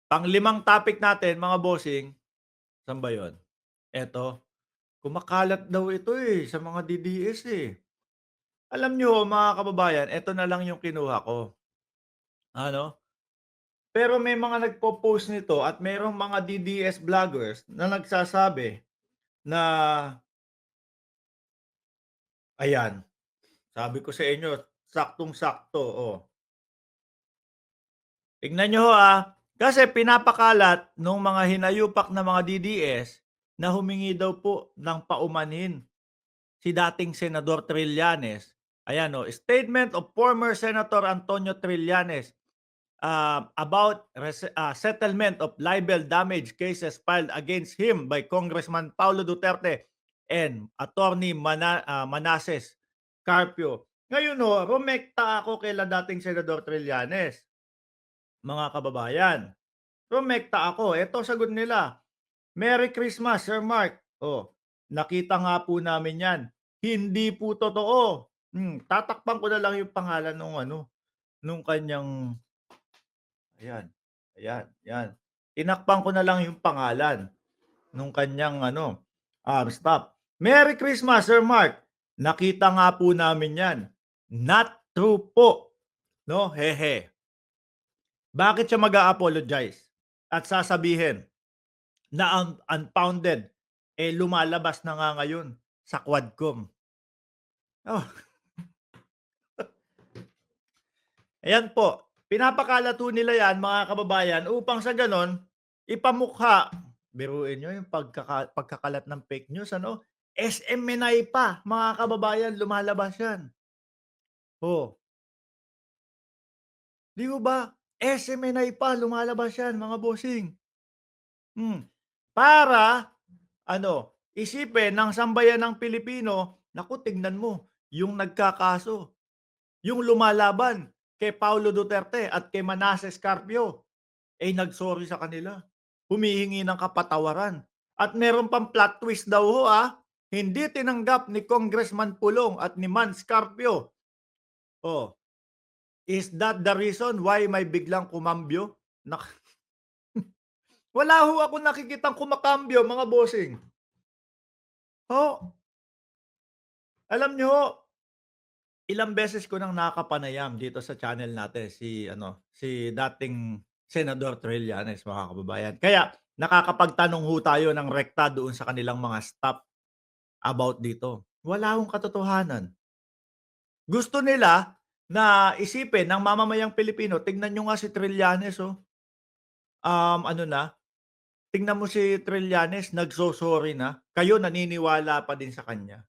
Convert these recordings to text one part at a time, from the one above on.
Panglimang topic natin mga bossing, saan ba yun? Eto, kumakalat daw ito, sa mga DDS, Alam niyo mga kababayan, eto na lang yung kinuha ko, ano, pero may mga nagpo-post nito at merong mga DDS vloggers na nagsasabi na, ayan, sabi ko sa inyo saktong-sakto, Tignan niyo ho, kasi pinapakalat nung mga hinayupak na mga DDS na humingi daw po ng paumanhin si dating Senador Trillanes. Ayan, statement of former Senator Antonio Trillanes, about settlement of libel damage cases filed against him by Congressman Paulo Duterte and Attorney Manasseh Carpio. Ngayon rumekta ako kaila dating Senador Trillanes, mga kababayan. Rumekta ako, eto sagot nila, "Merry Christmas, Sir Mark." Oh, nakita nga po namin 'yan. Hindi po totoo. Tatakpan ko na lang yung pangalan nung ano, nung kanyang ayan, ayan, 'yan. Tinakpan ko na lang yung pangalan nung kanyang ano, stop. "Merry Christmas, Sir Mark. Nakita nga po namin 'yan. Not true po." 'No, hehe. Bakit siya mag-a-apologize at sasabihin na ang unfounded, lumalabas na nga ngayon sa Quadcom. Oh, ayan po, pinapakalat ho nila 'yan mga kababayan upang sa gano'n ipamukha, biruin niyo yung pagkakalat ng fake news ano, SM Menay pa mga kababayan lumalabas 'yan. Oh, 'di ho ba? SM Menay pa lumalabas 'yan mga bossing. Hmm, para ano, isipin ng sambayanang Pilipino, naku tignan mo yung nagkakaso, yung lumalaban kay Paulo Duterte at kay Manasseh Carpio, nag-sorry sa kanila, humihingi ng kapatawaran at meron pang plot twist daw ho, hindi tinanggap ni Congressman Pulong at ni Mans Carpio. Oh, is that the reason why may biglang kumambyo? Wala ho akong nakikitang kumakambyo mga bossing. Ho, alam niyo ho, ilang beses ko nang nakapanayam dito sa channel natin si ano, si dating Senador Trillanes mga kababayan. Kaya nakakapagtanong ho tayo ng rekta doon sa kanilang mga staff about dito. Wala hong katotohanan. Gusto nila na isipin ng mamamayang Pilipino, tignan niyo nga si Trillanes, ano na, tingnan mo si Trillanes nagso-sorry na, kayo naniniwala pa din sa kanya.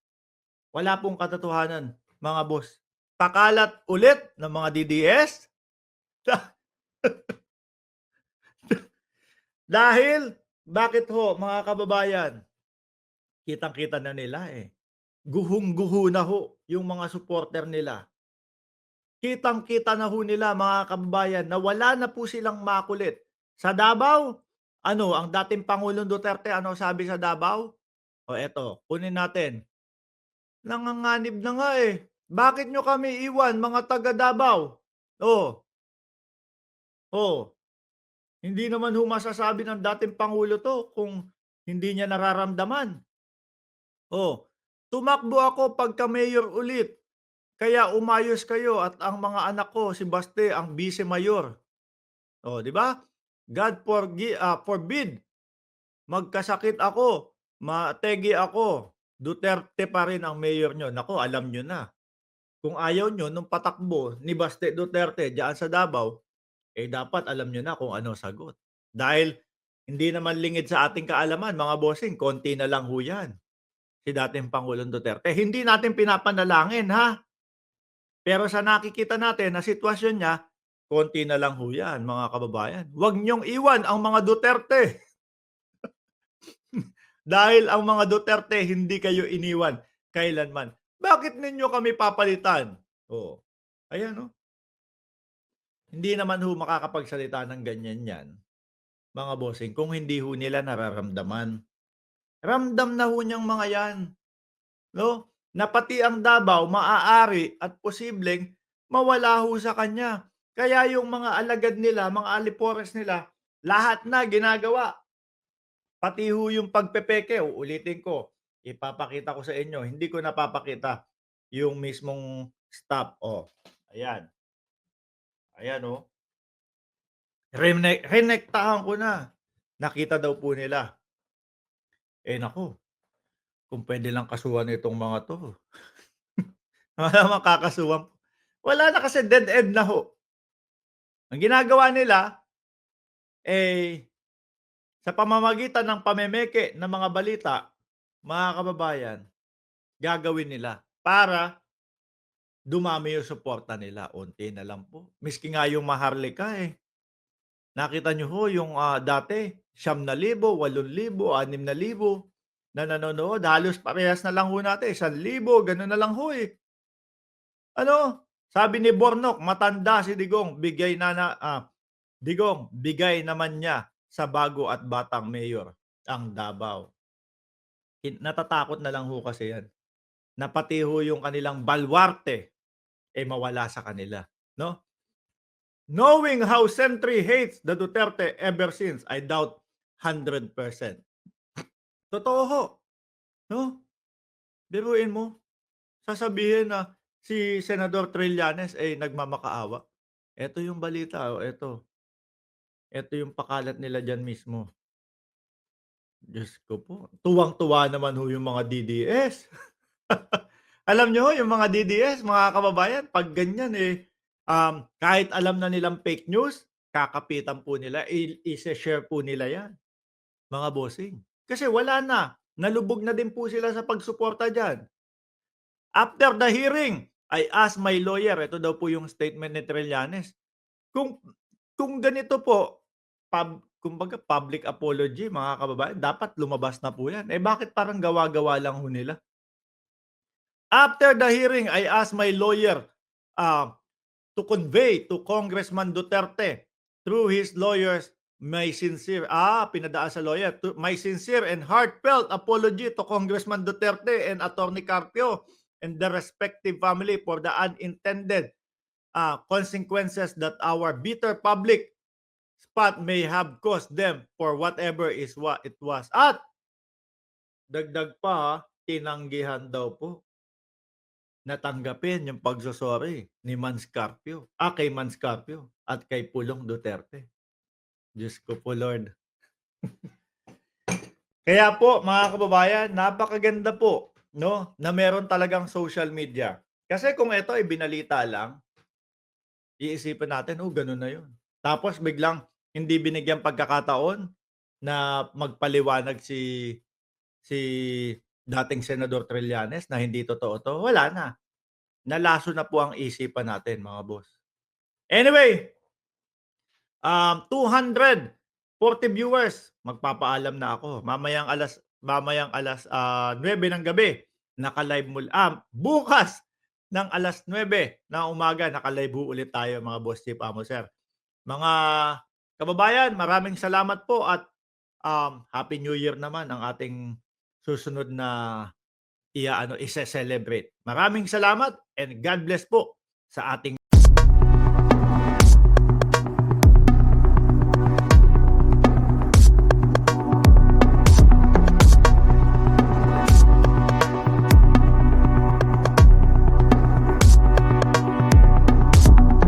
Wala pong katotohanan mga boss. Pakalat ulit ng mga DDS dahil bakit ho mga kababayan, kitang-kita na nila, guhong-guho na ho yung mga supporter nila. Kitang-kita na ho nila mga kababayan na wala na po silang makulit. Sa Davao, ano ang dating Pangulong Duterte ano sabi sa Davao? O eto, kunin natin. Nanganganib na nga, Bakit niyo kami iwan mga taga Davao? Oh, oh. Hindi naman ho masasabi ng dating pangulo 'to kung hindi niya nararamdaman. Oh, tumakbo ako pagka-mayor ulit, kaya umayos kayo at ang mga anak ko si Baste ang bise-mayor. Oh, 'di ba? Forbid magkasakit ako, mategi ako, Duterte pa rin ang mayor niyo. Naku, alam niyo na. Kung ayaw niyo nung patakbo ni Baste Duterte diyaan sa Davao, dapat alam niyo na kung ano sagot. Dahil hindi naman lingid sa ating kaalaman mga bossing, konti na lang ho 'yan, si dating Pangulong Duterte. Hindi natin pinapanalangin ha, pero sa nakikita natin na sitwasyon niya, konti na lang ho 'yan mga kababayan. Huwag niyong iwan ang mga Duterte dahil ang mga Duterte hindi kayo iniwan kailanman. Bakit ninyo kami papalitan? Oh, ayan hindi naman ho makakapagsalita ng ganyan 'yan, mga bossing, kung hindi ho nila nararamdaman. Ramdam na ho niyang mga 'yan, 'no, na pati ang Davao maaari at posibleng mawala ho sa kanya. Kaya yung mga alagad nila, mga alipores nila, Lahat na ginagawa, pati ho yung pagpepeke, uulitin ko, ipapakita ko sa inyo, hindi ko napapakita yung mismong stop, oh, ayan, ayan, oh, rinektahan ko na, nakita daw po nila. Eh, naku, kung puwede lang kasuhan itong mga 'to, malamang kakasuhan, wala na kasi dead end na ho. Ang ginagawa nila, eh, sa pamamagitan ng pamemeke ng mga balita, mga kababayan, gagawin nila para dumami yung suporta nila, unti na lang po. Miski nga yung Maharlika, eh, nakita niyo ho yung, dati 9,000, 8,000, 6,000 na nanonood, halos parehas na lang ho natin, 1,000 gano'n na lang ho, eh. Ano, sabi ni Bornok, matanda si Digong, Digong, bigay naman niya sa bago at batang mayor ang Davao. Natatakot na lang ho kasi 'yan, na pati ho yung kanilang balwarte, eh, mawala sa kanila, 'no? Knowing how Sentry hates the Duterte ever since, I doubt 100%. Totoo ho, 'no? Biruin mo, sasabihin na si Senador Trillanes ay nagmamakaawa. Eto yung balita, oh, eto yung pakalat nila diyan mismo. Diyos ko po, tuwang-tuwa naman ho yung mga DDS. Alam niyo ho yung mga DDS, mga kababayan, 'pag ganyan, eh, kahit alam na nilang fake news, kakapitan po nila, ise-share po nila 'yan, mga bossing. Kasi wala na, nalubog na din po sila sa pagsuporta diyan. After the hearing, I asked my lawyer, ito daw po yung statement ni Trillanes, kung ganito po, kumbaga public apology, mga kababayan, dapat lumabas na po 'yan. Eh, bakit parang gawa-gawa lang ho nila? After the hearing, I asked my lawyer, ah, to convey to Congressman Duterte through his lawyers pinadaan sa lawyer, my sincere and heartfelt apology to Congressman Duterte and Attorney Carpio and the respective family for the unintended consequences that our bitter public spot may have caused them for whatever is what it was. At dagdag pa, tinanggihan daw po natanggapin yung pagso-sorry ni kay Manscarpio at kay Pulong Duterte. Diyos ko po Lord. Kaya po mga kababayan, napakaganda po 'no, na meron talagang social media. Kasi kung ito ay binalita lang, iisipin natin, "Oh, gano'n na 'yun." Tapos biglang hindi binigyang pagkakataon na magpaliwanag si dating Senador Trillanes na hindi totoo 'to, wala na. Nalaso na po ang isipan natin mga boss. Anyway, 240 viewers, magpapaalam na ako. Mamayang alas 9 ng gabi, naka-live bukas ng alas 9 ng umaga, naka-live ho ulit tayo mga Boss Chief Amo Sir. Mga kababayan, maraming salamat po at, Happy New Year naman ang ating susunod na ise-celebrate. Maraming salamat and God bless po sa ating